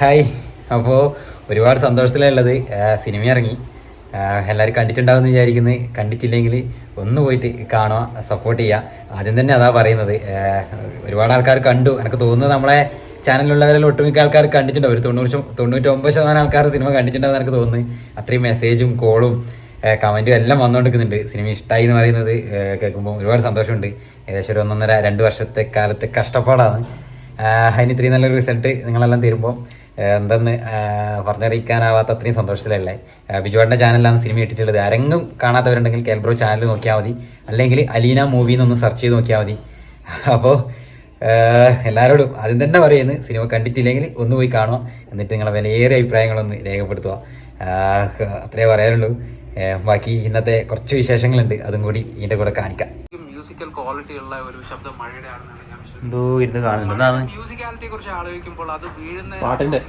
Hi. അപ്പോൾ ഒരുപാട് സന്തോഷത്തിലുള്ളത് cinema ഇറങ്ങി. എല്ലാവരും കണ്ടിട്ടുണ്ടാവുമെന്ന് വിചാരിക്കുന്നത്. കണ്ടിട്ടില്ലെങ്കിൽ ഒന്ന് പോയിട്ട് കാണുക, സപ്പോർട്ട് ചെയ്യുക. ആദ്യം തന്നെ അതാ പറയുന്നത്. ഒരുപാട് ആൾക്കാർ കണ്ടു. എനിക്ക് തോന്നുന്നത് നമ്മളെ ചാനലിലുള്ളവരെല്ലാം ഒട്ടുമിക്ക ആൾക്കാർ കണ്ടിട്ടുണ്ടാവും. ഒരു 99% ആൾക്കാർ സിനിമ കണ്ടിട്ടുണ്ടാവും എനിക്ക് തോന്നുന്നത്. അത്രയും മെസ്സേജും കോളും കമൻറ്റും എല്ലാം വന്നുകൊണ്ടിരിക്കുന്നുണ്ട്. സിനിമ ഇഷ്ടമായി എന്ന് പറയുന്നത് കേൾക്കുമ്പോൾ ഒരുപാട് സന്തോഷമുണ്ട്. ഏകദേശം ഒരു 1.5-2 വർഷത്തെ കാലത്തെ കഷ്ടപ്പാടാണ്. അതിന് ഇത്രയും നല്ലൊരു റിസൾട്ട് നിങ്ങളെല്ലാം തരുമ്പോൾ എന്തെന്ന് പറഞ്ഞറിയിക്കാനാവാത്ത അത്രയും സന്തോഷത്തിലല്ലേ. ബിജുവാടിൻ്റെ ചാനലിലാണ് സിനിമ ഇട്ടിട്ടുള്ളത്. ആരെങ്കിലും കാണാത്തവരുണ്ടെങ്കിൽ കേൽബ്രോ ചാനൽ നോക്കിയാൽ മതി, അല്ലെങ്കിൽ അലീന മൂവി എന്നൊന്ന് സെർച്ച് ചെയ്ത് നോക്കിയാൽ മതി. അപ്പോൾ എല്ലാവരോടും ആദ്യം തന്നെ പറയുന്നത്, സിനിമ കണ്ടിട്ടില്ലെങ്കിൽ ഒന്ന് പോയി കാണുക, എന്നിട്ട് നിങ്ങളെ വിലയേറിയ അഭിപ്രായങ്ങളൊന്ന് രേഖപ്പെടുത്തുക. അത്രേ പറയാനുള്ളൂ. ബാക്കി ഇന്നത്തെ കുറച്ച് വിശേഷങ്ങളുണ്ട്, അതും കൂടി ഇതിൻ്റെ കൂടെ കാണിക്കാം. മ്യൂസിക്കൽ ക്വാളിറ്റി ഉള്ള ഒരു ശബ്ദം മഴയുടെ ആണെന്നാണ് ഞാൻ വിശ്വസിക്കുന്നത്. എന്തോ ഇരുന്ന് കാണുന്നുണ്ട്. മ്യൂസിക്കാലിറ്റിയെ കുറിച്ച് ആലോചിക്കുമ്പോൾ അത് വീഴുന്ന പാട്ടിന്റെ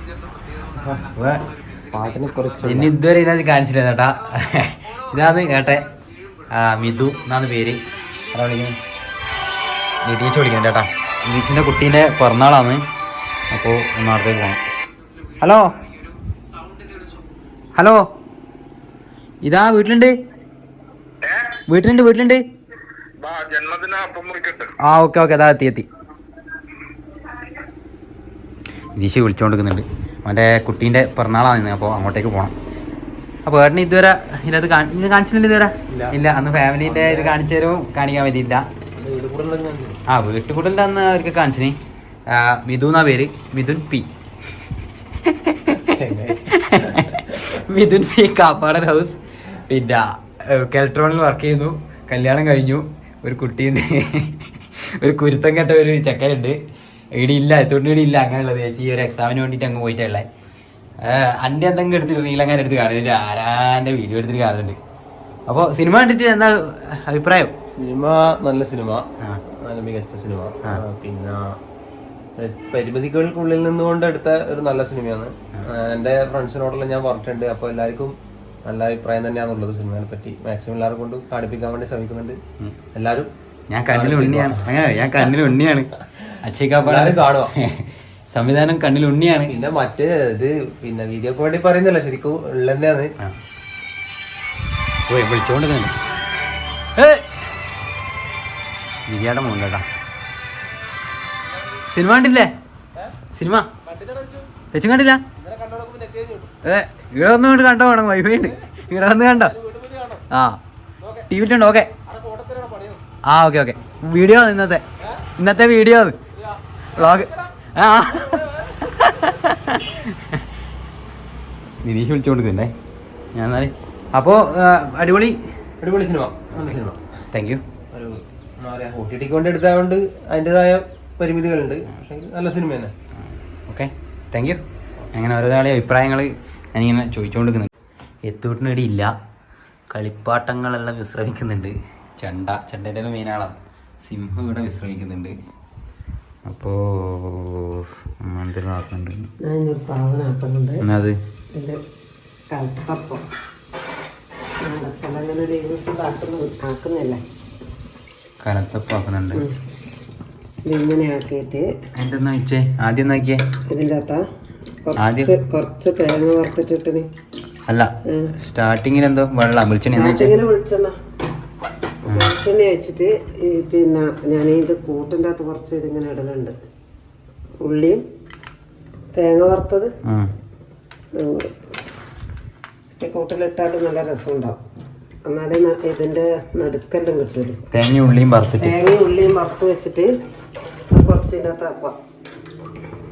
ഇനി ഇതുവരെ ഇതിനകത്ത് കാണിച്ചില്ല ചേട്ടാ. ഇതാണ് ഏട്ടെ മിഥു എന്നാണ് പേര്. അതാ വിളിക്കുന്നത്, നിതീഷ് വിളിക്കുന്നത് ചേട്ടാ. നിതീഷിൻ്റെ കുട്ടീൻ്റെ പിറന്നാളാണ്. അപ്പോൾ ഒന്ന് അടുത്തേക്ക് പോകണം. ഹലോ ഹലോ, ഇതാ വീട്ടിലുണ്ട്. ആ ഓക്കെ അതാ എത്തി. നിതീഷ് വിളിച്ചുകൊണ്ടിരിക്കുന്നുണ്ട്. അവൻ്റെ കുട്ടീൻ്റെ പിറന്നാളാണ്. അപ്പോൾ അങ്ങോട്ടേക്ക് പോകണം. അപ്പോൾ ഏട്ടന് ഇതുവരെ ഇതിനകത്ത് കാണിച്ചിട്ടുണ്ട് ഇതുവരെ? ഇല്ല. അന്ന് ഫാമിലീൻ്റെ ഇത് കാണിച്ചു തരും, കാണിക്കാൻ പറ്റിയില്ല. വീട്ടുകൂടലിൻ്റെ അന്ന് അവർക്ക് കാണിച്ചിന്. മിഥു എന്നാ പേര്, Mithun P. Mithun P Kappadan house. പിന്നെ കെൽട്രോണിൽ വർക്ക് ചെയ്യുന്നു. കല്യാണം കഴിഞ്ഞു, ഒരു കുട്ടിയുണ്ട്. ഒരു കുരുത്തം കെട്ട ഒരു ചെക്കനുണ്ട്. ഇടിയില്ല, തൊണ്ണൂടിയില്ല. അങ്ങനെയുള്ളത് ചേച്ചി ഒരു എക്സാമിന് വേണ്ടിയിട്ട് അങ്ങ് പോയിട്ടുള്ളത്. അൻ്റെ എന്തെങ്കിലും എടുത്തിട്ട് നീലങ്ങനെ എടുത്ത് കാണുന്നുണ്ട്, ആരാൻ്റെ വീഡിയോ എടുത്തിട്ട് കാണുന്നുണ്ട്. അപ്പോൾ സിനിമ കണ്ടിട്ട് എന്താ അഭിപ്രായം? സിനിമ നല്ല സിനിമ, നല്ല മികച്ച സിനിമ. പിന്നെ പരിമിതികൾക്കുള്ളിൽ നിന്നുകൊണ്ട് എടുത്ത ഒരു നല്ല സിനിമയാണ്. എൻ്റെ ഫ്രണ്ട്സിനോടെല്ലാം ഞാൻ പറഞ്ഞിട്ടുണ്ട്. അപ്പോൾ എല്ലാവർക്കും നല്ല അഭിപ്രായം തന്നെയാണുള്ളത് സിനിമയെ പറ്റി. മാക്സിമം എല്ലാവരും കൊണ്ട് കാണിപ്പിക്കാൻ വേണ്ടി ശ്രമിക്കുന്നുണ്ട് എല്ലാവരും. ഞാൻ കണ്ണിൽ ഉണ്ണിയാണ്. എല്ലാവരും കാണുക. സംവിധാനം കണ്ണിൽ ഉണ്ണിയാണ്. പിന്നെ മറ്റേ ഇത് പിന്നെ വീഡിയോക്ക് വേണ്ടി പറയുന്നില്ല, ശരിക്കും ഉള്ള തന്നെയാണ്. വിളിച്ചോണ്ട് വിരിയാടെ മോൻ കേട്ടാ. സിനിമ കണ്ടില്ലേ? സിനിമ തെച്ചും കണ്ടില്ല? ഇവിടെ വന്ന് കൊണ്ട് കണ്ടോ? വേണം, വൈഫൈ ഉണ്ട്. ഇവിടെ വന്ന് കണ്ടോ? ആ ടി വിയിലുണ്ട്. Okay okay. വീഡിയോ ഇന്നത്തെ വീഡിയോ വ്ളോഗ്. നിതീഷ് വിളിച്ചുകൊണ്ടിരിക്കുന്നേ ഞാൻ എന്നാല്. അപ്പോൾ അടിപൊളി സിനിമ, നല്ല സിനിമ. Thank you. ഒരു എന്താ പറയുക, OTT കൊണ്ട് എടുത്തതുകൊണ്ട് അതിൻ്റെതായ പരിമിതികളുണ്ട്, പക്ഷേ നല്ല സിനിമ തന്നെ. Okay, thank you. അങ്ങനെ ഓരോരാളെ അഭിപ്രായങ്ങൾ ഞാനിങ്ങനെ ചോദിച്ചുകൊണ്ടിരിക്കുന്നുണ്ട്. എത്തൂട്ടിനിടെ ഇല്ല, കളിപ്പാട്ടങ്ങളെല്ലാം വിശ്രമിക്കുന്നുണ്ട്. ചെണ്ടേൻ്റെ മെയിനാളാണ്. സിംഹം ഇവിടെ വിശ്രമിക്കുന്നുണ്ട്. അപ്പോൾ ഞാനൊരു സാധനം ആക്കുന്നുണ്ട്. എന്നത് കൽത്തപ്പം ആക്കുന്നില്ല, കലത്തപ്പം ആക്കുന്നുണ്ട്. ഇതിങ്ങനെ ആക്കിയിട്ട് എന്തെന്നാ വെച്ചേ ആദ്യം നോക്കിയേ. ഇതിൻ്റെ അകത്താ കുറച്ച് തേങ്ങ വറുത്തിട്ടിട്ട്. അല്ല, സ്റ്റാർട്ടിങ്ങിൽ എന്തോ വെളിച്ചെണ്ണ വെച്ചിട്ട് പിന്നെ ഞാൻ ഇത് കൂട്ടിൻ്റെ അകത്ത് കുറച്ച് ഇതിങ്ങനെ ഇടലുണ്ട്. ഉള്ളിയും തേങ്ങ വറുത്തത് കൂട്ടിലിട്ടാൽ നല്ല രസമുണ്ടാവും. എന്നാലേ ഇതിൻ്റെ നടുക്കെല്ലാം കിട്ടുമല്ലോ. തേങ്ങയും ഉള്ളിയും വറുത്ത് വെച്ചിട്ട് കുറച്ച് ഇതിൻ്റെ അകത്ത് ആക്കാം.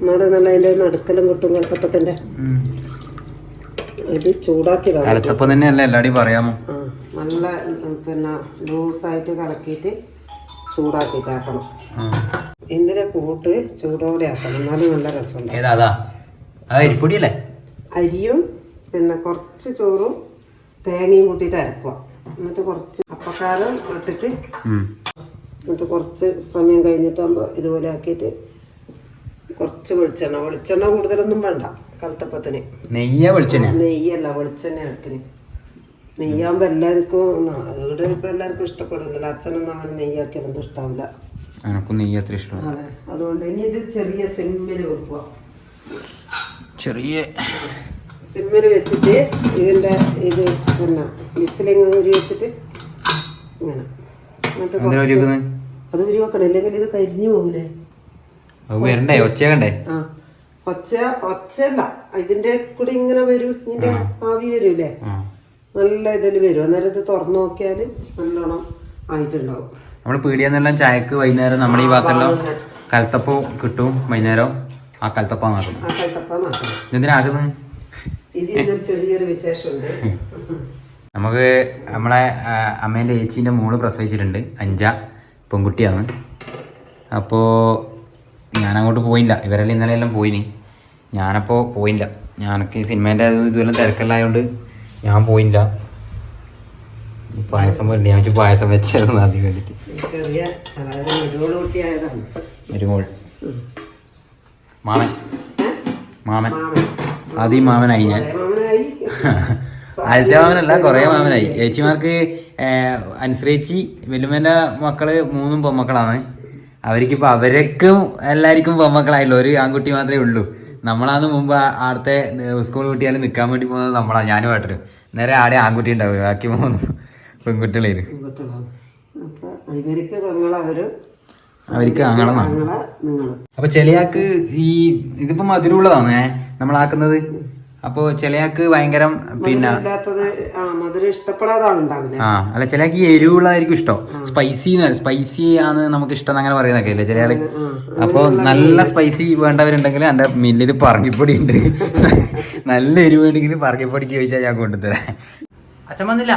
എന്നാലും നല്ല അതിൻ്റെ നടുക്കെല്ലാം കിട്ടും. കലത്തപ്പത്തിൻ്റെ ഇത് ചൂടാക്കി കലത്തപ്പം തന്നെയല്ല എല്ലാവരും പറയാമോ. നല്ല പിന്നെ ലൂസായിട്ട് കലക്കിയിട്ട് ചൂടാക്കിയിട്ട് ആക്കണം. ഇതിൻ്റെ കൂട്ട് ചൂടോടെ ആക്കണം, എന്നാലും നല്ല രസമുണ്ട്. അരിപ്പൊടിയല്ലേ? അരിയും പിന്നെ കുറച്ച് ചോറും തേങ്ങയും കൂട്ടിയിട്ട് അരക്കുക. എന്നിട്ട് കുറച്ച് അപ്പക്കാരം ഇട്ടിട്ട് എന്നിട്ട് കുറച്ച് സമയം കഴിഞ്ഞിട്ടാകുമ്പോൾ ഇതുപോലെ ആക്കിയിട്ട് കുറച്ച് വെളിച്ചെണ്ണ കൂടുതലൊന്നും വേണ്ട കലത്തപ്പത്തിന്. നെയ്യല്ല, വെളിച്ചെണ്ണ എടുത്തിന്. നെയ്യാകുമ്പോൾ എല്ലാവർക്കും ഇവിടെ ഇപ്പം എല്ലാവർക്കും ഇഷ്ടപ്പെടുന്നില്ല. അച്ഛനൊന്നും അങ്ങനെ നെയ്യാക്കിയാലൊന്നും ഇഷ്ടാവില്ല. എനക്കും നെയ്യ് അത്ര ഇഷ്ടമാണ്. അതെ, അതുകൊണ്ട് ഇനി ഇത് ചെറിയ സിമ്മിൽ വെക്കുക. ചെറിയ സിമ്മിൽ വെച്ചിട്ട് ഇതിൻ്റെ ഇത് പിന്നെ മിക്സിലിങ് ഉരി വെച്ചിട്ട് ഇങ്ങനെ എന്നിട്ട് അത് ഉരി വെക്കണം, ഇല്ലെങ്കിൽ ഇത് കരിഞ്ഞു പോകൂലേ. വരണ്ടേ ഒച്ചയാകണ്ടേ? ആ ഒച്ചയല്ല, ഇതിന്റെ കൂടെ ഇങ്ങനെ വരൂ, ഇതിന്റെ ആവി വരൂലേ, നല്ല ഇതിൽ വരും. അന്നേരം ഇത് തുറന്നു നോക്കിയാൽ നല്ലോണം ആയിട്ടുണ്ടാവും. നമ്മൾ പീടിയെന്നെല്ലാം ചായക്ക് വൈകുന്നേരം നമ്മുടെ ഈ ഭാഗത്തെല്ലാം കലത്തപ്പം കിട്ടും. വൈകുന്നേരം ആ കലത്തപ്പം ആക്കണം. ആ കലത്തപ്പം ആക്കണം. എന്തിനാക്കുന്നത്? ഇതിനൊരു ചെറിയൊരു വിശേഷമുണ്ട്. നമുക്ക് നമ്മളെ അമ്മേൻ്റെ ചേച്ചീൻ്റെ മോള് പ്രസവിച്ചിട്ടുണ്ട്. 5 പെൺകുട്ടിയാണ്. അപ്പോൾ ഞാനങ്ങോട്ട് പോയില്ല. ഇവരെല്ലാം ഇന്നലെയെല്ലാം പോയിനി. ഞാനപ്പോൾ പോയില്ല. ഞാനൊക്കെ സിനിമേൻ്റെ ഇതുവെല്ലാം തിരക്കല്ലായതുകൊണ്ട് ഞാൻ പോയില്ല. പായസം വേണ്ടി ഞാൻ പായസം വെച്ചായിരുന്നു ആദ്യം വേണ്ടിയിട്ട്. ചെറിയ അതായത് മരുമോളുകുട്ടിയായതാണ്. മരുമോൾ മാമൻ ആദ്യം മാമനായി ഞാൻ. ആദ്യത്തെ മാമനല്ല, കുറേ മാമനായി. ചേച്ചിമാർക്ക് അനുസരിച്ച് വല്യമ്മേൻ്റെ മക്കള് 3 പെൺമക്കളാണ്. അവർക്കിപ്പോൾ അവർക്കും എല്ലാവർക്കും പെൺമക്കളായല്ലോ. ഒരു ആൺകുട്ടി മാത്രമേ ഉള്ളൂ. നമ്മളാന്ന് മുമ്പ് അവിടുത്തെ സ്കൂൾ കുട്ടിയാലും നിൽക്കാൻ വേണ്ടി പോകുന്നത് നമ്മളാണ്, ഞാനും ഏട്ടനും. നേരെ ആടെ ആൺകുട്ടി ഉണ്ടാവും, ബാക്കി 3 പെൺകുട്ടികളായിരുന്നു. അവർക്ക് ആങ്ങളാണ്. അപ്പൊ ചിലയാൾക്ക് ഈ ഇതിപ്പോ മധുരമുള്ളതാണ് നമ്മളാക്കുന്നത്. അപ്പോൾ ചിലയാൾക്ക് ഭയങ്കര പിന്നെ അല്ല ചിലയാൾക്ക് എരിവുള്ളതായിരിക്കും ഇഷ്ടം. സ്പൈസി ആണ് നമുക്ക് ഇഷ്ടം അങ്ങനെ പറയുന്നൊക്കെ അല്ലേ ചിലയാള്. അപ്പോൾ നല്ല സ്പൈസി വേണ്ടവരുണ്ടെങ്കിൽ എൻ്റെ മില്ലിൽ പറങ്കിപ്പൊടി ഉണ്ട്. നല്ല എരിവ് വേണ്ടെങ്കിൽ പറങ്കിപ്പൊടിക്ക് ചോദിച്ചാൽ ഞാൻ കൊണ്ടുതരാം. അച്ഛൻ വന്നില്ല,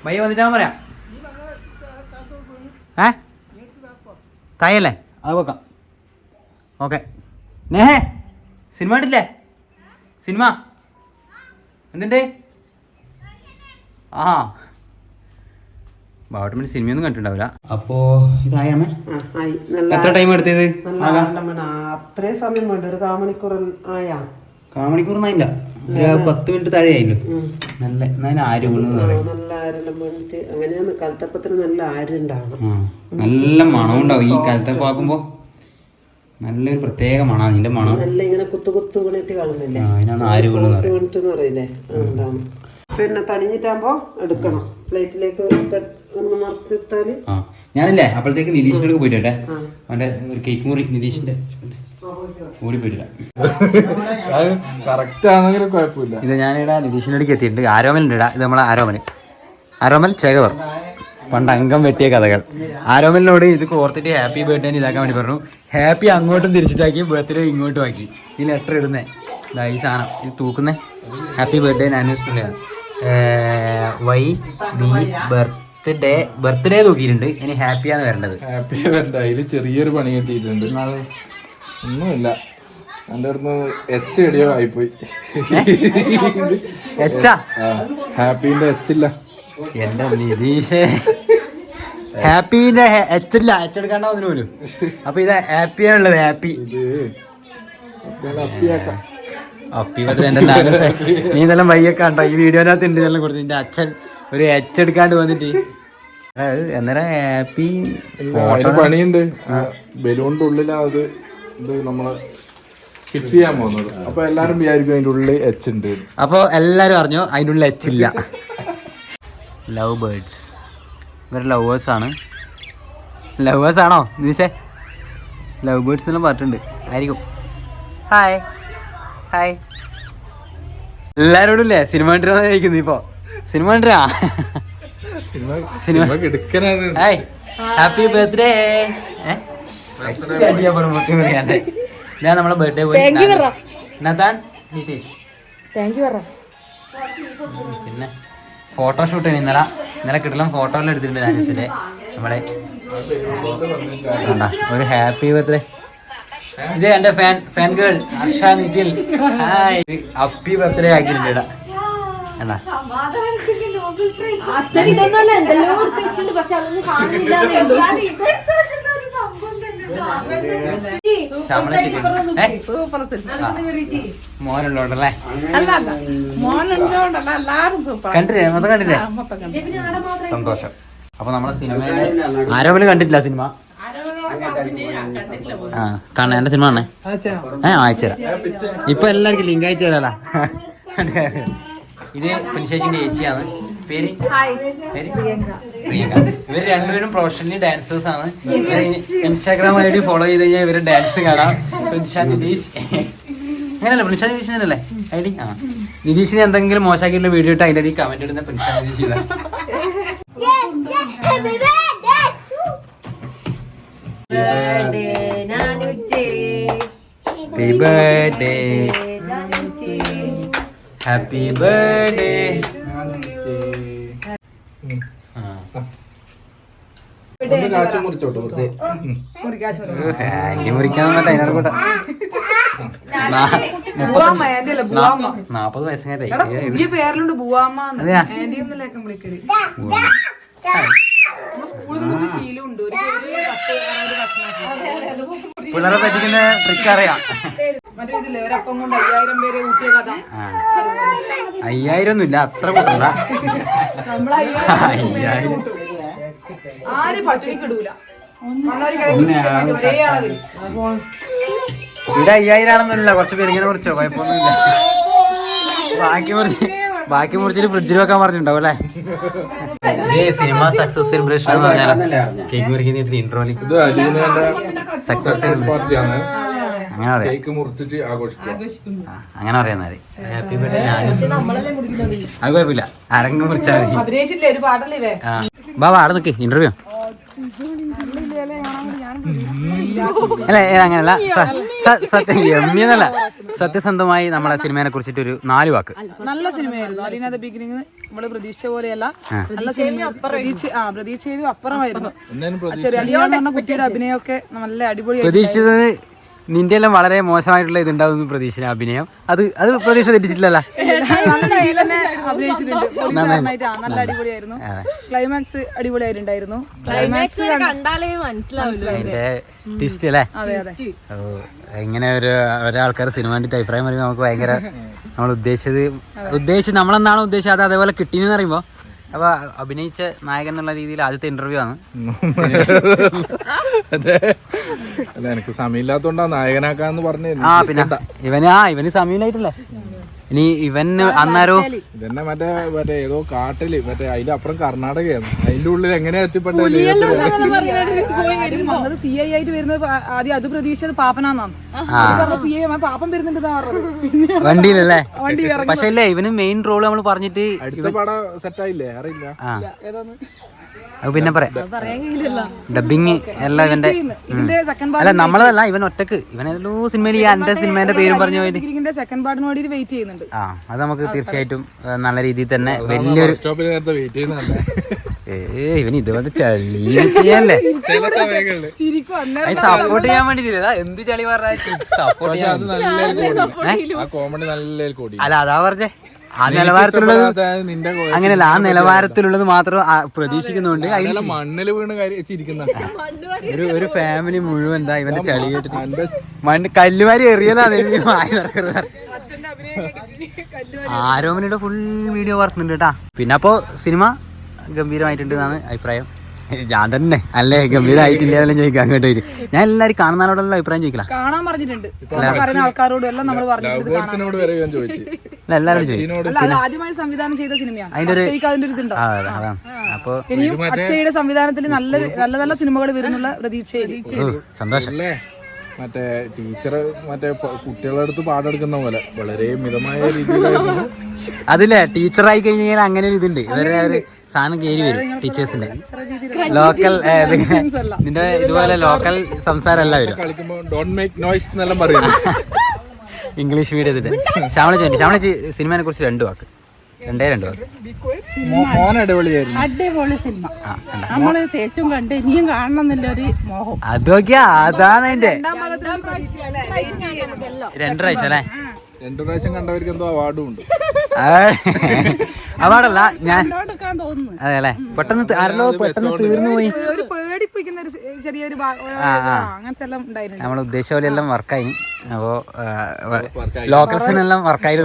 ഭയ്യ വന്നിട്ടാ പറയാം. തായല്ലേ അത് വെക്കാം. ഓക്കെ. നേഹേ സിനിമ കണ്ടില്ലേ? സിനിമ എന്തുണ്ട്? ആ ബാവട്ടമ്മ സിനിമയൊന്നും കണ്ടിട്ടുണ്ടാവില്ല. അപ്പോ ഇതായമേ എത്ര ടൈം എടുത്തത്? അത്രയും സമയം വേണ്ട, ഒരു 1/4 മണിക്കൂർ ആയാ? 1/4 മണിക്കൂറൊന്നായില്ല, 10 മിനിറ്റ് താഴെ ആയില്ലോ. നല്ല എന്നാലും ആര് നല്ല ആരെല്ലാം വേണ്ടിട്ട് അങ്ങനെയാണ്. കലത്തപ്പത്തിന് നല്ല ആരുണ്ടാവണം, നല്ല മണം ഉണ്ടാവും. ഈ കലത്തപ്പം ആക്കുമ്പോ നല്ലൊരു പ്രത്യേക മണം. അതിന്റെ മണം നല്ല ഇങ്ങനെ കുത്തു വീണിട്ട് കാണുന്നില്ലേ, പറയില്ലേ. പിന്നെ തണിഞ്ഞിട്ടാകുമ്പോ എടുക്കണം, പ്ലേറ്റിലേക്ക് ഒന്ന് മറിച്ചിട്ടാല്. ഞാനില്ലേ അപ്പോഴത്തേക്ക് നിതീഷിനോട് പോയിട്ടെ, അവന്റെ ഒരു കേക്ക് മുറി നിതീഷിന്റെ ഓടി പോയിട്ടില്ല. ഇത് ഞാനിവിടെ നിതീഷിനോടേക്ക് എത്തിയിട്ടുണ്ട്. ആരോമലുണ്ട് ഇടാ. ഇത് നമ്മളെ ആരോമൽ ചേകവർ, പണ്ട് അംഗം വെട്ടിയ കഥകൾ. ആരോമലിനോട് ഇത് കോർത്തിട്ട് ഹാപ്പി ബർത്ത്ഡേ ഇതാക്കാൻ വേണ്ടി പറഞ്ഞു. ഹാപ്പി അങ്ങോട്ടും തിരിച്ചിട്ടാക്കി, ബർത്ത്ഡേ ഇങ്ങോട്ടും ആക്കി. ഈ ലെറ്റർ ഇടുന്നേ ഈ സാധനം ഇത് തൂക്കുന്നേ ഹാപ്പി ബർത്ത്ഡേ ആനിവേഴ്സറി ബർത്ത്ഡേ തൂക്കിയിട്ടുണ്ട്. ഇനി ഹാപ്പിയാന്ന് വരേണ്ടത്. ഹാപ്പി വരണ്ട, അതിൽ ചെറിയൊരു പണി കിട്ടിയിട്ടുണ്ട്. ഒന്നുമില്ല, എൻ്റെ അടുത്ത് എച്ച് എടിയോ ആയിപ്പോയി. ഹാപ്പിന്റെ എച്ചില്ല. എന്റെ നിതീഷേ, ഹാപ്പിന്റെ എച്ചില്ല, എച്ചെടുക്കാണ്ട വന്നിട്ട് പോലും. അപ്പൊ ഇത് ഹാപ്പിയാണുള്ളത്. ഹാപ്പി അപ്പി നീ ഇതെല്ലാം വയ്യൊക്കെ ഉണ്ടോ ഈ വീഡിയോനകത്ത് ഉണ്ട്. ഇതെല്ലാം കൊടുത്തു നിന്റെ അച്ഛൻ ഒരു എച്ചെടുക്കാണ്ട് വന്നിട്ട് അന്നേരം ഹാപ്പി പണിയുണ്ട്. ബലൂണിന്റെ ഉള്ളിലാത് ഇത് നമ്മള് ഫിക്സ് ചെയ്യാൻ പോകുന്നത്. അപ്പൊ എല്ലാരും വിചാരിക്കും അതിന്റെ ഉള്ളിൽ എച്ച് ഉണ്ട്. അപ്പൊ എല്ലാരും അറിഞ്ഞോ അതിന്റെ ഉള്ളിൽ എച്ച് ഇല്ല. ലവ് ബേർഡ്സ്, ഇവർ ലവേഴ്സാണ്. ലവേഴ്സാണോ നിശേ? ലവ് ബേർഡ്സ് എല്ലാം പറഞ്ഞിട്ടുണ്ട് ആയിരിക്കും. ഹായ് ഹായ് എല്ലാരോടും ഇല്ലേ സിനിമ കണ്ടിരിക്കുന്നു. ഇപ്പൊ സിനിമ കണ്ടിരാ ഹായ് ഹാപ്പി ബർത്ത്ഡേ. ഞാൻ നമ്മളെ ബർത്ത്ഡേ പോയി നിതീഷ്. പിന്നെ ഫോട്ടോഷൂട്ട് ഇന്നലെ കിട്ടലും ഫോട്ടോ എല്ലാം എടുത്തിട്ടുണ്ട്. നാനൂസിന്റെ നമ്മുടെ ഒരു ഹാപ്പി ബർത്ത്ഡേ. ഇത് എന്റെ fan girl Harsha Nijil. Hi happy birthday ആക്കിയിട്ടുണ്ട് ഇവിടെ. മോനുള്ളോണ്ടല്ലേ കണ്ടില്ലേ? മൊത്തം കണ്ടില്ലേ? സന്തോഷം. അപ്പൊ നമ്മളെ സിനിമയിലെ ആരോമല് കണ്ടിട്ടില്ല സിനിമ. ആ കാണാൻ എൻ്റെ സിനിമ ആണേ അയച്ചുതരാം. ഇപ്പൊ എല്ലാവർക്കും ലിങ്ക് അയച്ചു തരാടാ. ഇത് പ്രിൻസേച്ചിന്റെ ചേച്ചിയാണ്. പേര് പ്രിയങ്ക. ഇവർ രണ്ടുപേരും പ്രൊഫഷണലി ഡാൻസേഴ്സ് ആണ്. ഇൻസ്റ്റാഗ്രാം ഐ ഡി ഫോളോ ചെയ്ത് കഴിഞ്ഞാൽ ഇവര് ഡാൻസ് കാണാം. പ്രിൻഷ നിതീഷ് അങ്ങനല്ലേ? പ്രിൻഷ നിതീഷ് തന്നെയല്ലേ ഐ ഡി? ആ, നിതീഷിന് എന്തെങ്കിലും മോശമാക്കിയിട്ടുള്ള വീഡിയോ ഇട്ട് അതിൻ്റെ കമന്റ് ഇടുന്ന പ്രിൻഷ നിതീഷ് ഇതാ. Happy birthday, happy birthday. Aunty മുറിക്കാന്നല്ല അതിനോട് കൂടെ 40 വയസ്സങ്ങായി. പേരിലുണ്ട് ബുവാമ്മ. പിള്ളേരെ പറ്റിക്കുന്ന ട്രിക്ക് അറിയാം. 5000 ഒന്നുമില്ല, അത്ര കൂട്ടണ്ട. 5000 ആര് പട്ടിണിക്ക് ഇടൂല. ഇവിടെ 5000 ആണെന്നല്ല, കുറച്ച് പേര് ഇങ്ങനെ കുറിച്ചോ, കുഴപ്പമൊന്നുമില്ല. ബാക്കി മുറിച്ചിട്ട് ഫ്രിഡ്ജിൽ വെക്കാൻ പറഞ്ഞിട്ടുണ്ടാവും അല്ലേ? സിനിമ സക്സസ് സെലിബ്രേഷൻ എന്ന് പറഞ്ഞാൽ കേക്ക് മുറിക്കുന്ന ഇൻട്രോലി സക്സസ് സെലിബ്രേഷൻ അങ്ങനെ പറയാം. അങ്ങനെ പറയാന്നാല് ഹാപ്പി ബർത്ത്ഡേ. അത് കുഴപ്പമില്ല, ആരെങ്കിലും മുറിച്ചാൽ മതി. ബാബാ അവിടെ നിൽക്ക്, ഇന്റർവ്യൂ അല്ല അങ്ങനല്ല. സത്യമെന്നല്ല, സത്യസന്ധമായി നമ്മളെ സിനിമയെ കുറിച്ചിട്ട് ഒരു 4 വാക്ക്. നല്ല സിനിമയായിരുന്നു. അലീന ദ ബിഗിനിങ് നമ്മള് പ്രതീക്ഷിച്ച പോലെയല്ല, നല്ല സിനിമ. പ്രതീക്ഷയിലും അപ്പുറമായിരുന്നു. അലീന കുട്ടിയുടെ അഭിനയമൊക്കെ നല്ല അടിപൊളി. പ്രതീക്ഷിച്ചത് നിന്റെ എല്ലാം വളരെ മോശമായിട്ടുള്ള ഇതുണ്ടാവുന്ന പ്രതീക്ഷ അഭിനയം. അത് പ്രതീക്ഷ തെറ്റിച്ചിട്ടില്ലല്ലോ. നല്ല അടിപൊളിയായിരുന്നു. ക്ലൈമാക്സ് അടിപൊളിയായിട്ടുണ്ടായിരുന്നു. ക്ലൈമാക്സ് കണ്ടാലേ മനസ്സിലാവില്ല ട്വിസ്റ്റ് അല്ലേ? ഇങ്ങനെ ഒരാൾക്കാർ സിനിമ കണ്ടിട്ട് അഭിപ്രായം പറയുമ്പോൾ നമുക്ക് ഭയങ്കര നമ്മൾ ഉദ്ദേശിച്ചത് നമ്മളെന്താണോ ഉദ്ദേശിച്ചത് അത് അതേപോലെ കിട്ടിയെന്ന് പറയുമ്പോൾ അപ്പൊ അഭിനയിച്ച നായകൻ എന്നുള്ള രീതിയിൽ ആദ്യത്തെ ഇന്റർവ്യൂ ആണ്. എനിക്ക് സമയമില്ലാത്തോണ്ടാ നായകനാക്കാന്ന് പറഞ്ഞു. പിന്നെ ഇവന് സമയമില്ലായിട്ടില്ലേ? ഇനി ഇവന് അന്നേരോ ഇതന്നെ മറ്റേ ഏതോ കാട്ടില് മറ്റേ അതിന്റെ അപ്പുറം കർണാടകയാണ്. അതിന്റെ ഉള്ളിൽ എങ്ങനെയാ എത്തിപ്പെട്ടത്? CI ആയിട്ട് വരുന്നത് ആദ്യം അത് പ്രതീക്ഷിച്ചത് പാപ്പനാന്നാണ്. പാപ്പൻ വരുന്നുണ്ട് വണ്ടിയിലല്ലേ? പക്ഷെ ഇല്ലേ ഇവന് മെയിൻ റോള് നമ്മൾ പറഞ്ഞിട്ട് അടുത്ത പടം സെറ്റായില്ലേ? അറിയില്ല. അത് പിന്നെ പറയാം. ഡബിങ് എല്ലാം ഇവന്റെ അല്ല നമ്മളതല്ല, ഇവൻ ഒറ്റക്ക് ഇവൻ ഏതോ സിനിമയിൽ എന്റെ സിനിമേന്റെ പേരും പറഞ്ഞു പോയിട്ട് സെക്കൻഡ് പാർട്ടിന് വേണ്ടി വെയിറ്റ് ചെയ്യുന്നുണ്ട്. അത് നമുക്ക് തീർച്ചയായിട്ടും നല്ല രീതിയിൽ തന്നെ വലിയൊരു ഇവൻ ഇതുപോലെ ചളി ചെയ്യാനല്ലേ സപ്പോർട്ട് ചെയ്യാൻ വേണ്ടിട്ടില്ല. എന്ത് ചളി പറഞ്ഞ സപ്പോർട്ട് ചെയ്യാൻ അല്ല, അതാ പറഞ്ഞേ. ആ നിലവാരത്തിലുള്ളത് അങ്ങനെയല്ല, ആ നിലവാരത്തിലുള്ളത് മാത്രം പ്രതീക്ഷിക്കുന്നുണ്ട്. അതിൽ മണ്ണില് വീണ് ചിരിക്കുന്ന ഒരു ഫാമിലി മുഴുവൻ എന്താ ഇവന്റെ ചളി കേട്ടിട്ട് മണ്ണ് കല്ലുമാരി എറിയലാണ്. ആരോമനിയുടെ ഫുൾ വീഡിയോ വർക്കുന്നുണ്ട് കേട്ടാ. പിന്നെ അപ്പോ സിനിമ ഗംഭീരമായിട്ടുണ്ട് എന്നാണ് അഭിപ്രായം. ഞാൻ തന്നെ അല്ലേ ഗംഭീരമായിട്ടില്ല എല്ലാം ചോദിക്കാം അങ്ങോട്ട് വരും. ഞാൻ എല്ലാവരും കാണുന്നവരോടുള്ള അഭിപ്രായം ചോദിക്കില്ല. കാണാൻ പറഞ്ഞിട്ടുണ്ട് ആൾക്കാരോടും എല്ലാം നമ്മൾ പറഞ്ഞിട്ടുണ്ട്. എല്ലാവരും ചോദിക്കും. ആദ്യമായി സംവിധാനം ചെയ്ത സിനിമയാണ്. അതിന്റെ ഒരു അപ്പൊ ഇനിയും അക്ഷയുടെ സംവിധാനത്തിൽ നല്ല നല്ല സിനിമകൾ വരുന്നുള്ള പ്രതീക്ഷ. സന്തോഷം. മറ്റേ ടീച്ചർ മറ്റേ കുട്ടികളുടെ അടുത്ത് പാടെടുക്കുന്ന പോലെ വളരെ മിതമായ രീതിയിലായിരുന്നു. അതില്ലേ ടീച്ചറായി കഴിഞ്ഞാൽ അങ്ങനെ ഒരു ഇതുണ്ട്. ഇവരെ ഒരു സാധനം കയറി വരും ടീച്ചേഴ്സിന്റെ ലോക്കൽ ഇതിന്റെ ഇതുപോലെ ലോക്കൽ സംസാരമല്ല വരും. കളിക്കുമ്പോ ഡോണ്ട് മേക്ക് നോയ്സ് എന്നെല്ലാം പറയുന്നു ഇംഗ്ലീഷ് മീഡിയത്തിന്റെ. ശ്യാമളച്ചി സിനിമയെ കുറിച്ച് 2 വാക്ക്. 2 വാക്ക്. അടിപൊളി സിനിമ. നമ്മള് തേച്ചും കണ്ട് ഇനിയും കാണണമെന്നില്ല ഒരു മോഹം. അതൊക്കെയാ അതാണ് അതിന്റെ 2 പ്രാവശ്യം അല്ലേ? 2 പ്രാവശ്യം കണ്ടവർക്ക് എന്തോ അവാർഡും ഉണ്ട്. അവാർഡല്ല ഞാൻ അതെ അല്ലേ? പെട്ടെന്ന് തീർന്നു പോയി. പേടിപ്പിക്കുന്ന ചെറിയൊരു അങ്ങനത്തെ എല്ലാം ഉണ്ടായിരുന്നു. നമ്മൾ ഉദ്ദേശിച്ച പോലെ എല്ലാം വർക്കായി. അപ്പോ ലോക്കൽസിനെല്ലാം വർക്കായിട്ട്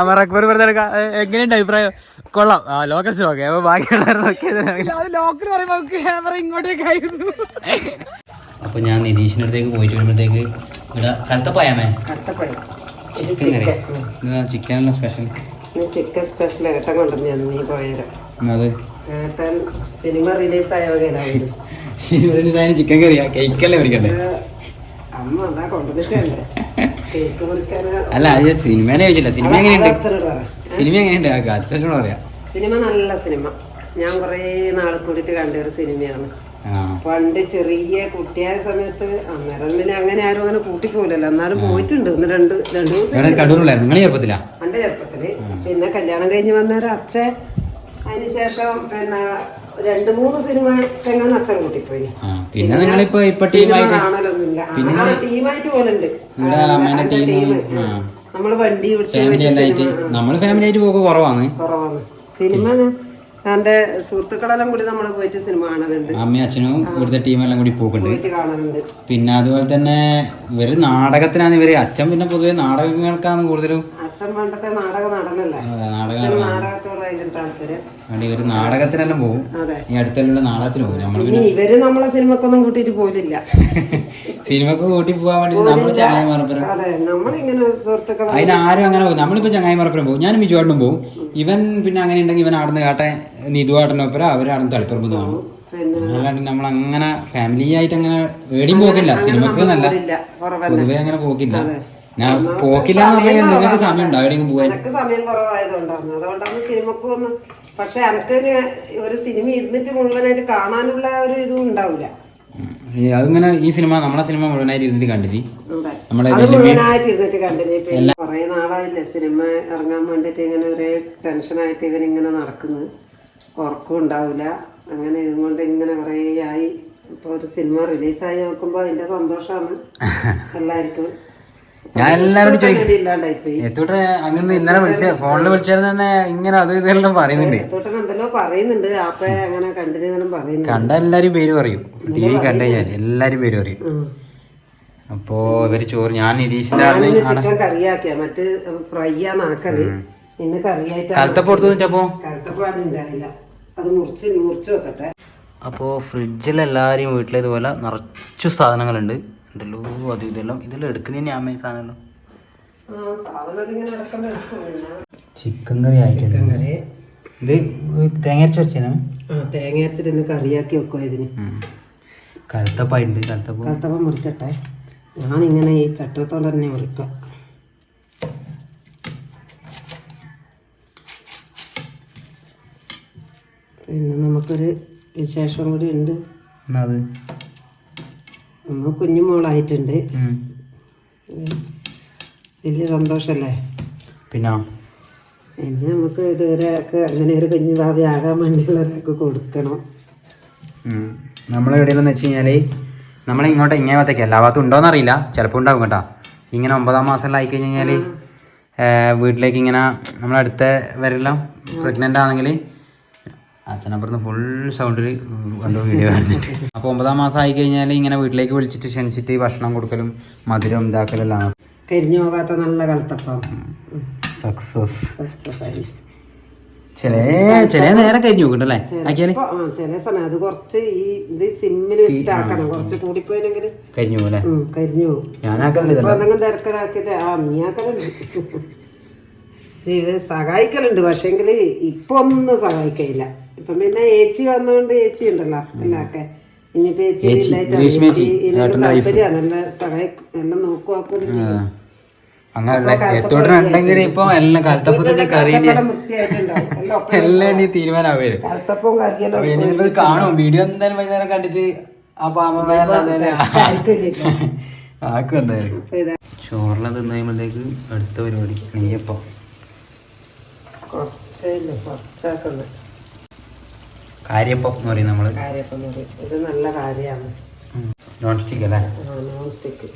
അമർ അക്ബർ വെറുതെ എങ്ങനെയുണ്ട് അഭിപ്രായം? കൊള്ളാം. Locals okay. അപ്പൊ ബാക്കിയുള്ളവർ നോക്കിയത് ലോക്കൽ പറയുമ്പോ ക്യാമറ ഇങ്ങോട്ടേക്കായിരുന്നു. അപ്പൊ ഞാൻ നിതീഷിന്റെ അടുത്തേക്ക് പോയിട്ട് വരുമ്പോഴത്തേക്ക് ഇവിടെ കലത്തപ്പായാമേ കറുത്തപ്പഴം ചിക്കൻ കറി. ചിക്കനുള്ള സ്പെഷ്യൽ ചിക്കൻ സ്പെഷ്യൽ ഏട്ടൻ കൊണ്ടുവന്നു. നീ പോയാലും അത് ഏട്ടൻ സിനിമ റിലീസായ വകയിലായിരുന്നു. ചിക്കൻ കറിയാ. കേക്കല്ലേ മുറിക്കണ്ടേ? അമ്മ അതാ കൊണ്ടുവന്നിട്ടുണ്ട് കേക്ക് മുറിക്കാൻ. അല്ല അത് സിനിമേനെ ചോദിച്ചില്ല. സിനിമ എങ്ങനെയുണ്ട്? അച്ഛനോട് പറ. സിനിമ എങ്ങനെയുണ്ട്? അച്ഛനോട് പറയാം. സിനിമ നല്ല സിനിമ. ഞാൻ കുറേ നാൾ കൂടിയിട്ട് കണ്ട ഒരു സിനിമയാണ്. പണ്ട് ചെറിയ കുട്ടിയായ സമയത്ത് അന്നേരം പിന്നെ അങ്ങനെ ആരും അങ്ങനെ കൂട്ടിപ്പോലല്ലോ. എന്നാലും പോയിട്ടുണ്ട്. ഒന്ന് രണ്ട് ദിവസം കടൂരുള്ളായിരുന്നു നിങ്ങളെ ചെറുപ്പത്തിലാ? എന്റെ ചെറുപ്പത്തില്. പിന്നെ കല്യാണം കഴിഞ്ഞ് വന്നേരം അച്ഛൻ അതിനുശേഷം പിന്നെ 2-3 സിനിമ തെങ്ങാന്ന് അച്ഛൻ കൂട്ടിപ്പോയി. പിന്നെ നിങ്ങളിപ്പോ കാണലൊന്നുമില്ല. ടീമായിട്ട് പോലുണ്ട്. ടീം നമ്മള് വണ്ടി നമ്മള് ഫാമിലി ആയിട്ട് പോകുക കുറവാണ്. സിനിമ എന്റെ സുഹൃത്തുക്കളെല്ലാം കൂടി നമ്മള് പോയിട്ട് സിനിമ കാണലുണ്ട്. അമ്മയും അച്ഛനും ഇവിടുത്തെ ടീമെല്ലാം കൂടി പോകുന്നുണ്ട്. കാണലുണ്ട്. പിന്നെ അതുപോലെ തന്നെ ഇവര് നാടകത്തിനാണ് ഇവര്. അച്ഛൻ പിന്നെ പൊതുവെ നാടകങ്ങൾക്കാണ് കൂടുതലും. അച്ഛൻ പണ്ടത്തെ നാടക നടനല്ലേ. നാടകത്തോട് ഭയങ്കര താല്പര്യം. ഇവര് നാടകത്തിനെല്ലാം പോകും. ഈ അടുത്തുള്ള നാടകത്തിന് പോകും. നമ്മള് പിന്നെ ഇവര് നമ്മളെ സിനിമക്കൊന്നും കൂട്ടിട്ട് പോലില്ല. സിനിമക്ക് കൂട്ടി പോകാൻ വേണ്ടി നമ്മള് ചങ്ങായിമാരപ്പുറം. നമ്മളിങ്ങനെ സുഹൃത്തുക്കളെ അതിനാരും അങ്ങനെ പോകും. നമ്മളിപ്പോ ചങ്ങായിമാരപ്പുറം പോകും. ഞാനും ബിജുവാട്ടനും പോകും. ഇവൻ പിന്നെ അങ്ങനെ ഉണ്ടെങ്കിൽ ഇവൻ ആടുന്ന് കാട്ടെ നിതുവാട്ടനൊപ്പരം അവരാടുന്ന് തളിപ്പറമ്പ് കാണും. അല്ലാണ്ട് നമ്മളങ്ങനെ ഫാമിലി ആയിട്ട് അങ്ങനെ ഏടിയും പോക്കില്ല. സിനിമക്ക് നല്ല പൊതുവെ അങ്ങനെ പോക്കില്ല. ഞാൻ പോക്കില്ല എന്ന് പറഞ്ഞാൽ നിങ്ങൾക്ക് സമയം ഉണ്ടാവും എവിടെയെങ്കിലും പോകാൻ? എനിക്ക് സമയം കുറവായതുകൊണ്ടാണ്. അതുകൊണ്ടാണ് സിനിമക്ക് വന്ന്. പക്ഷെ എനിക്ക് ഒരു സിനിമ ഇരുന്നിട്ട് മുഴുവനായിട്ട് കാണാനുള്ള ഒരു ഇതും ഉണ്ടാവില്ല. അതിങ്ങനെ ഈ സിനിമ നമ്മളെ സിനിമ മുഴുവനായിട്ട് ഇരുന്നിട്ട് കണ്ടിട്ട് മുഴുവനായിട്ട് ഇരുന്നിട്ട് കണ്ടിന്. പിന്നെ കുറെ നാളായില്ലേ സിനിമ ഇറങ്ങാൻ വേണ്ടിട്ട് ഇങ്ങനെ ഒരേ ടെൻഷനായിട്ട് ഇവനിങ്ങനെ നടക്കുന്നത്. ഉറക്കം ഉണ്ടാവില്ല. അങ്ങനെ ഇതും കൊണ്ട് ഇങ്ങനെ കുറേ ആയി. ഇപ്പൊ ഒരു സിനിമ റിലീസായി നോക്കുമ്പോ അതിന്റെ സന്തോഷമാണ് എല്ലാവർക്കും. ഞാൻ എല്ലാവരോടും ചോദിക്കും അങ്ങനെ ഇന്നലെ വിളിച്ച ഫോണിൽ വിളിച്ചാൽ തന്നെ ഇങ്ങനെ അതും ഇതെല്ലാം പറയുന്നുണ്ട്. എന്തെല്ലോ പറയുന്നുണ്ട്. അപ്പൊ അങ്ങനെ കണ്ടിന്യൂ പറയുന്നു. കണ്ട എല്ലാരും പേര് പറയും. ടി വി കണ്ടു കഴിഞ്ഞാൽ എല്ലാരും പേര് പറയും. അപ്പോ ഇവര് ചോറ് ഞാൻ നിരീക്ഷിന്റെ ചിക്കൻ കറിയാക്കിയ മറ്റ് ഫ്രൈ ആക്കല്. ഇന്ന് കറിയായിട്ട് കലത്തപ്പോർത്ത് വെച്ചപ്പോ കലത്തപ്പാടുണ്ടായില്ല. അത് മുറിച്ച് വെക്കട്ടെ. അപ്പോൾ ഫ്രിഡ്ജിലെല്ലാവരും വീട്ടിലിതുപോലെ നിറച്ചു സാധനങ്ങളുണ്ട്. എന്തെല്ലോ അതും ഇതെല്ലാം എടുക്കുന്നതിന് അമ്മ സാധനമല്ലോ. ചിക്കൻ കറി ആയിട്ടുണ്ട്. ഇത് തേങ്ങ അരച്ച് വെച്ചേനാ? തേങ്ങ അരച്ചിട്ട് ഇന്ന് കറിയാക്കി വെക്കുക. ഇതിന് കലത്തപ്പായിട്ടുണ്ട്. കലത്തപ്പം മുറിക്കട്ടെ. ഞാനിങ്ങനെ ഈ ചട്ടത്തോടെ തന്നെ മുറിക്കാം. പിന്നെ നമുക്കൊരു വിശേഷം കൂടി ഉണ്ട്. ഒന്ന് കുഞ്ഞുമോളായിട്ടുണ്ട്. വലിയ സന്തോഷല്ലേ? പിന്നെ നമുക്ക് ഇതുവരെയൊക്കെ അങ്ങനെ ഒരു കുഞ്ഞു ഭാവി ആകാൻ വേണ്ടിയുള്ളവരൊക്കെ കൊടുക്കണം. നമ്മളെവിടെയെന്ന് വെച്ച് കഴിഞ്ഞാൽ നമ്മളെ ഇങ്ങോട്ട് ഇങ്ങനെ ഭാഗത്തേക്ക് എല്ലാ ഭാഗത്തും ഉണ്ടോയെന്ന് അറിയില്ല. ചിലപ്പോൾ ഉണ്ടാവും കേട്ടോ. ഇങ്ങനെ 9-ാം മാസമെല്ലാം ആയിക്കഴിഞ്ഞ് കഴിഞ്ഞാൽ വീട്ടിലേക്ക് ഇങ്ങനെ നമ്മളടുത്ത വരെല്ലാം പ്രഗ്നൻ്റ് ആണെങ്കിൽ അച്ഛനപ്പുറത്ത് ഫുൾ സൗണ്ടിൽ കണ്ടു വീഡിയോ കാണുന്നുണ്ട്. അപ്പോൾ 9-ാം മാസം ആയി കഴിഞ്ഞാൽ ഇങ്ങനെ വീട്ടിലേക്ക് വിളിച്ചിട്ട് ക്ഷണിച്ചിട്ട് ഭക്ഷണം കൊടുക്കലും മധുരം ഇതാക്കലെല്ലാം കരിഞ്ഞു പോകാത്ത നല്ല കലത്തപ്പം സക്സസ് ആയി. ചില നേരം കരിഞ്ഞു നോക്കണ്ടല്ലേ ആക്കിയാല് ചില സമയം അത് കുറച്ച് ഈ ഇത് സിമ്മിൽ വെച്ചിട്ടാക്കണം. കുറച്ച് കൂടിപ്പോയില്ലെങ്കിൽ കരിഞ്ഞു പോലെ കരിഞ്ഞു പോകും. എന്തെങ്കിലും തിരക്കലാക്കിട്ട് നീ ആക്കലുണ്ട്. ഇത് സഹായിക്കലുണ്ട്. പക്ഷേങ്കിൽ ഇപ്പൊ ഒന്നും സഹായിക്കില്ല. ഇപ്പം പിന്നെ ഏച്ചി വന്നോണ്ട് ഏച്ചി ഉണ്ടല്ലോ എല്ലാക്കെ. ഇനിയിപ്പോ ഏച്ചി താല്പര്യമാണ്. നല്ല സഹായിക്കും. എല്ലാം നോക്കുവാക്കും. അങ്ങനെയുണ്ടെങ്കിൽ ഇപ്പൊ എല്ലാം കലത്തപ്പത്തിന്റെ കറി എല്ലാം ഇനി തീരുമാനമാവും. കാണും വീഡിയോ എന്തായാലും വൈകുന്നേരം കണ്ടിട്ട് ആ ആക്കും എന്തായാലും. ചോറിനെ തിന്നു കഴിയുമ്പോഴത്തേക്ക് അടുത്ത പരിപാടി നെയ്യപ്പം. കാര്യപ്പം എന്ന് പറയും നമ്മള്. ഇത് നല്ല കാര്യമാണ്. നോൺ സ്റ്റിക്ക് അല്ലേ? നോൺ സ്റ്റിക്ക്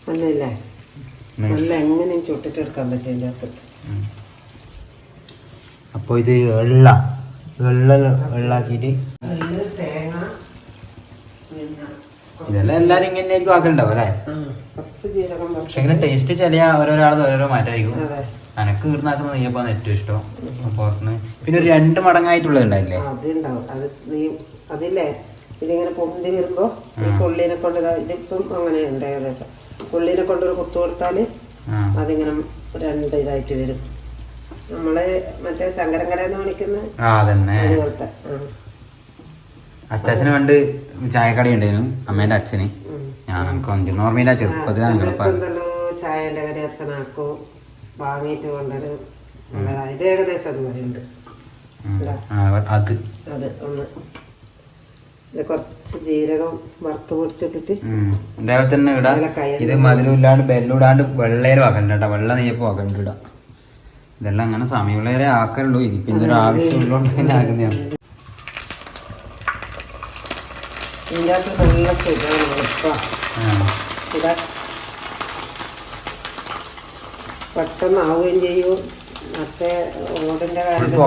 നല്ലല്ലേ? നല്ല എങ്ങനെയും ചുട്ടിട്ടെടുക്കാൻ പറ്റും ഇതിൻ്റെ അകത്ത്. അപ്പോൾ ഇത് വെള്ളാക്കിയിട്ട് തേങ്ങ ഇതെല്ലാം എല്ലാരും ഇങ്ങനെ ആയിരിക്കും ആക്കലുണ്ടാവും അല്ലേ? കുറച്ച് കുറച്ച് ജീരകം പക്ഷെ ഇങ്ങനെ ടേസ്റ്റ് ചില ഓരോരാളത് ഓരോരോ മാറ്റമായിരിക്കും. അതെ, അനക്ക് വീട്ടിനാക്കുന്ന നെയ്യപ്പാണ് ഏറ്റവും ഇഷ്ടം പുറത്തുനിന്ന്. പിന്നെ ഒരു 2 മടങ്ങായിട്ടുള്ളത് ഉണ്ടായില്ലേ? അതുണ്ടാവും. അത് നീ അതില്ലേ ഇതിങ്ങനെ പൊന്തി വരുമ്പോ ഈ പുള്ളിനെ കൊണ്ട് ഇതിപ്പം അങ്ങനെ ഉണ്ട് ഏകദേശം. പുള്ളിനെ കൊണ്ടൊരു കുത്തു കൊടുത്താല് അതിങ്ങനെ 2 ഇതായിട്ട് വരും. നമ്മള് മറ്റേ ശങ്കരൻ കടയെന്ന് കാണിക്കുന്ന അതുപോലത്തെ. അച്ചാച്ചന് പണ്ട് ചായക്കട ഉണ്ടായിരുന്നു അമ്മേന്റെ അച്ഛന്. ഞാൻ ഓർമ്മയില്ല ചെറുപ്പത്തിലാണ്. എന്തല്ലോ ചായന്റെ കട അച്ഛനാക്കോ വാങ്ങിയിട്ട് കൊണ്ടൊരു ഇത് ഏകദേശം അതുപോലെ ഉണ്ട്. അത് അത് ഒന്ന് കുറച്ച് ജീരകം വറുത്ത് പൊടിച്ചിട്ടിട്ട് അതേപോലെ തന്നെ ഇടാം. ഇത് മധുരമില്ലാണ്ട് ബെല്ലിടാണ്ട് വെള്ളേരും ആക്കണ്ട കേട്ടോ. വെള്ള നെയ്യപ്പം ആക്കണ്ട ഇടാം. ഇതെല്ലാം അങ്ങനെ സമയമുള്ളവരെ ആക്കലുള്ളൂ. ഇതിപ്പോ ഇന്നൊരു ആവശ്യമുള്ളതുകൊണ്ട് തന്നെ ആക്കുന്നതാണ്. ഇതിൻ്റെ അകത്ത് നല്ല സുഖമാണ്. ഇതാ പെട്ടെന്ന് ആവുകയും ചെയ്യും. മറ്റേ ഓടിൻ്റെ കാര്യത്തിൽ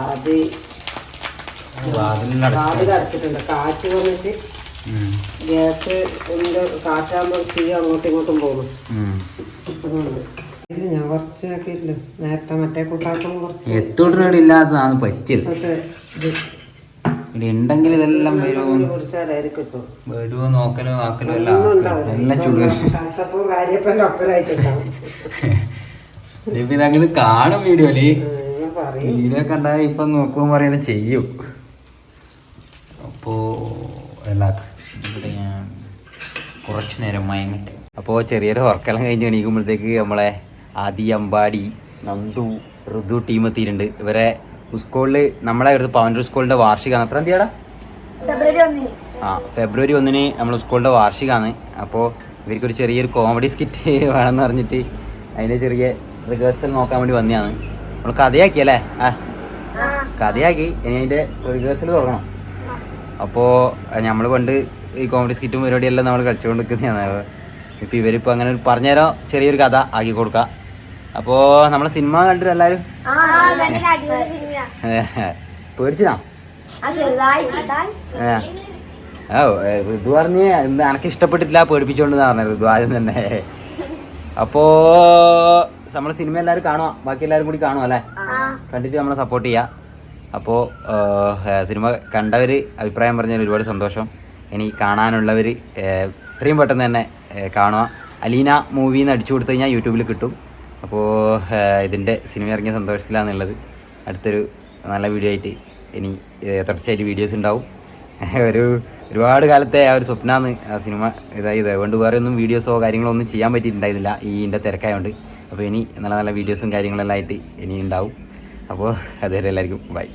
അത് വാതിൽ അടച്ചിട്ടുണ്ട്. കാറ്റ് വന്നിട്ട് ഗ്യാസ് കാറ്റാകുമ്പോൾ തീ അങ്ങോട്ടും ഇങ്ങോട്ടും പോകും. അതുകൊണ്ട് ഞാൻ കുറച്ച് ആക്കിയിട്ടില്ല. നേരത്തെ മറ്റേ കൂട്ടാക്കും കുറച്ച് എത്തോട്ടില്ലാത്തതാണ് പറ്റിയത്. ഉണ്ടെങ്കിൽ ഇതെല്ലാം പുരുഷാരായിരിക്കും ഇപ്പൊ വരുമോ നോക്കലോ ആക്കലോ എല്ലാം ചുടും കാര്യപ്പെല്ലാം ഒപ്പരായിട്ടുണ്ടാവും. ഇതങ്ങനെ കാണും വീഡിയോ കണ്ടാൽ ഇപ്പൊ നോക്കുമ്പോൾ പറയുന്നത് ചെയ്യും. അപ്പോ ഇവിടെ ഞാൻ കുറച്ചു നേരം മയങ്ങട്ടെ. അപ്പോൾ ചെറിയൊരു വർക്കെല്ലാം കഴിഞ്ഞ് എണീക്കുമ്പോഴത്തേക്ക് നമ്മളെ ആദി, അമ്പാടി, നന്ദു, ഋതു ടീം എത്തിയിട്ടുണ്ട്. ഇവരെ സ്കൂളിൽ നമ്മളെ അടുത്ത് പവൻഡൂർ സ്കൂളിൻ്റെ വാർഷികമാണ്. എത്ര തീയതിയാടാ? ഫെബ്രുവരി 1 നമ്മൾ സ്കൂളിൻ്റെ വാർഷികമാണ്. അപ്പോൾ ഇവർക്കൊരു ചെറിയൊരു കോമഡി സ്കിറ്റ് വേണമെന്ന് പറഞ്ഞിട്ട് അതിൻ്റെ ചെറിയ റിഹേഴ്സൽ നോക്കാൻ വേണ്ടി വന്നതാണ്. നമ്മൾ കഥയാക്കി അല്ലേ? കഥയാക്കി ഇനി അതിൻ്റെ റിഹേഴ്സൽ തുടങ്ങണം. അപ്പോൾ നമ്മൾ പണ്ട് ഈ കോമഡി സ്കിറ്റും പരിപാടിയെല്ലാം നമ്മൾ കളിച്ചുകൊണ്ട് നിൽക്കുന്നതാണ്. ഇപ്പോൾ ഇവരിപ്പോൾ അങ്ങനെ പറഞ്ഞുതരാം, ചെറിയൊരു കഥ ആക്കി കൊടുക്കാം. അപ്പോൾ നമ്മളെ സിനിമ കണ്ടിട്ട് എല്ലാവരും പേടിച്ചാ? ഋതു പറഞ്ഞ് എനക്ക് ഇഷ്ടപ്പെട്ടിട്ടില്ല, പേടിപ്പിച്ചോണ്ടെന്നാ പറഞ്ഞത് ഋതു ആദ്യം തന്നെ. അപ്പോൾ നമ്മളെ സിനിമ എല്ലാവരും കാണുക, ബാക്കി എല്ലാവരും കൂടി കാണുക അല്ലേ? കണ്ടിട്ട് നമ്മളെ സപ്പോർട്ട് ചെയ്യുക. അപ്പോൾ സിനിമ കണ്ടവർ അഭിപ്രായം പറഞ്ഞാൽ ഒരുപാട് സന്തോഷം. ഇനി കാണാനുള്ളവർ എത്രയും പെട്ടെന്ന് തന്നെ കാണുക. അലീന മൂവിന്ന് അടിച്ചു കൊടുത്തു കഴിഞ്ഞാൽ യൂട്യൂബിൽ കിട്ടും. അപ്പോൾ ഇതിൻ്റെ സിനിമ ഇറങ്ങിയ സന്തോഷത്തിലാണെന്നുള്ളത്. അടുത്തൊരു നല്ല വീഡിയോ ആയിട്ട് ഇനി തുടർച്ചയായിട്ട് വീഡിയോസ് ഉണ്ടാവും. ഒരുപാട് കാലത്തെ ആ ഒരു സ്വപ്നമാണ് ആ സിനിമ ഇതായത്. അതുകൊണ്ട് വേറെ ഒന്നും വീഡിയോസോ കാര്യങ്ങളോ ഒന്നും ചെയ്യാൻ പറ്റിയിട്ടുണ്ടായിരുന്നില്ല ഇതിൻ്റെ തിരക്കായതുകൊണ്ട്. അപ്പോൾ ഇനി നല്ല നല്ല വീഡിയോസും കാര്യങ്ങളെല്ലാം ആയിട്ട് ഇനി ഉണ്ടാവും. അപ്പോൾ അതുവരെ എല്ലാവർക്കും ബൈ.